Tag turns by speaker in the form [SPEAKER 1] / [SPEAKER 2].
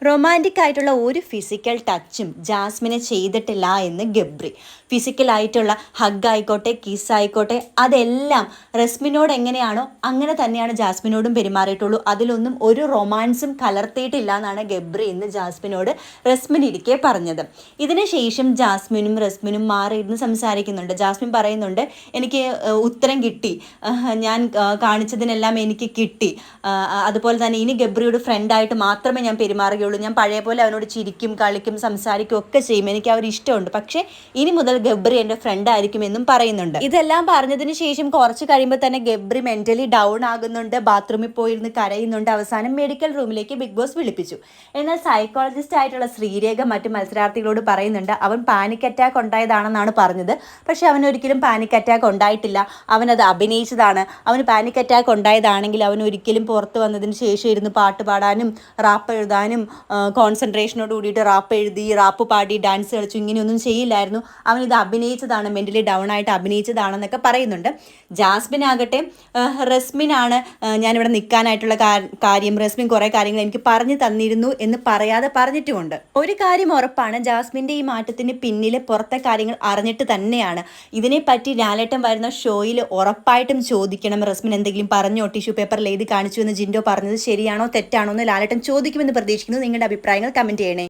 [SPEAKER 1] Romantic ആയിട്ടുള്ള ഒരു physical ടച്ചും ജാസ്മിനെ ചെയ്തിട്ടില്ല എന്ന് ഗബ്രി. ഫിസിക്കലായിട്ടുള്ള ഹഗ് ആയിക്കോട്ടെ, കിസ് ആയിക്കോട്ടെ, അതെല്ലാം റസ്മിനോട് എങ്ങനെയാണോ അങ്ങനെ തന്നെയാണ് ജാസ്മിനോടും പെരുമാറിയിട്ടുള്ളൂ. അതിലൊന്നും ഒരു റൊമാൻസും കലർത്തിയിട്ടില്ല എന്നാണ് ഗബ്രി ഇന്ന് ജാസ്മിനോട് റസ്മിനിരിക്കെ പറഞ്ഞത്. ഇതിനുശേഷം ജാസ്മിനും റസ്മിനും മാറിയിരുന്ന് സംസാരിക്കുന്നുണ്ട്. ജാസ്മിൻ പറയുന്നുണ്ട്, എനിക്ക് ഉത്തരം കിട്ടി, ഞാൻ കാണിച്ചതിനെല്ലാം എനിക്ക് കിട്ടി, അതുപോലെ തന്നെ ഇനി ഗബ്രിയോട് ഫ്രണ്ടായിട്ട് മാത്രമേ ഞാൻ പെരുമാറുകയുള്ളൂ, ഞാൻ പഴയ പോലെ അവനോട് ചിരിക്കും, കളിക്കും, സംസാരിക്കും ഒക്കെ ചെയ്യും, എനിക്ക് അവർ ഇഷ്ടമുണ്ട്, പക്ഷേ ഇനി മുതൽ ഗബ്രി എൻ്റെ ഫ്രണ്ട് ആയിരിക്കുമെന്നും പറയുന്നുണ്ട്. ഇതെല്ലാം പറഞ്ഞതിന് ശേഷം കുറച്ച് കഴിയുമ്പോൾ തന്നെ ഗബ്രി മെന്റലി ഡൗൺ ആകുന്നുണ്ട്, ബാത്റൂമിൽ പോയിരുന്ന് കരയുന്നുണ്ട്. അവസാനം മെഡിക്കൽ റൂമിലേക്ക് ബിഗ് ബോസ് വിളിപ്പിച്ചു. എന്നാൽ സൈക്കോളജിസ്റ്റ് ആയിട്ടുള്ള ശ്രീരേഖ മറ്റു മത്സരാർത്ഥികളോട് പറയുന്നുണ്ട്, അവൻ പാനിക് അറ്റാക്ക് ഉണ്ടായതാണെന്നാണ് പറഞ്ഞത്. പക്ഷെ അവൻ ഒരിക്കലും പാനിക് അറ്റാക്ക് ഉണ്ടായിട്ടില്ല, അവനത് അഭിനയിച്ചതാണ്. അവന് പാനിക് അറ്റാക്ക് ഉണ്ടായതാണെങ്കിൽ അവൻ ഒരിക്കലും പുറത്ത് വന്നതിന് ശേഷം ഇരുന്ന് പാട്ട് പാടാനും റാപ്പ് എഴുതാനും കോൺസെൻട്രേഷനോട് കൂടിയിട്ട് റാപ്പ് എഴുതി, റാപ്പ് പാടി, ഡാൻസ് കളിച്ചു, ഇങ്ങനെയൊന്നും ചെയ്യില്ലായിരുന്നു. അവനിത് അഭിനയിച്ചതാണ്, മെൻ്റലി ഡൗൺ ആയിട്ട് അഭിനയിച്ചതാണെന്നൊക്കെ പറയുന്നുണ്ട്. ജാസ്മിൻ ആകട്ടെ, റസ്മിനാണ് ഞാനിവിടെ നിൽക്കാനായിട്ടുള്ള കാര്യം, റസ്മിൻ കുറേ കാര്യങ്ങൾ എനിക്ക് പറഞ്ഞു തന്നിരുന്നു എന്ന് പറയാതെ പറഞ്ഞിട്ടുമുണ്ട്. ഒരു കാര്യം ഉറപ്പാണ്, ജാസ്മിൻ്റെ ഈ മാറ്റത്തിന് പിന്നിൽ പുറത്തെ കാര്യങ്ങൾ അറിഞ്ഞിട്ട് തന്നെയാണ്. ഇതിനെപ്പറ്റി ലാലേട്ടൻ വരുന്ന ഷോയിൽ ഉറപ്പായിട്ടും ചോദിക്കണം, റസ്മിൻ എന്തെങ്കിലും പറഞ്ഞോ, ടിഷ്യൂ പേപ്പറിൽ എഴുതി കാണിച്ചു എന്ന് ജിൻഡോ പറഞ്ഞത് ശരിയാണോ തെറ്റാണോ എന്ന് ലാലേട്ടൻ ചോദിക്കുമെന്ന് പ്രതീക്ഷിക്കുന്നു. നിങ്ങളുടെ അഭിപ്രായങ്ങൾ കമൻറ്റ് ചെയ്യണേ.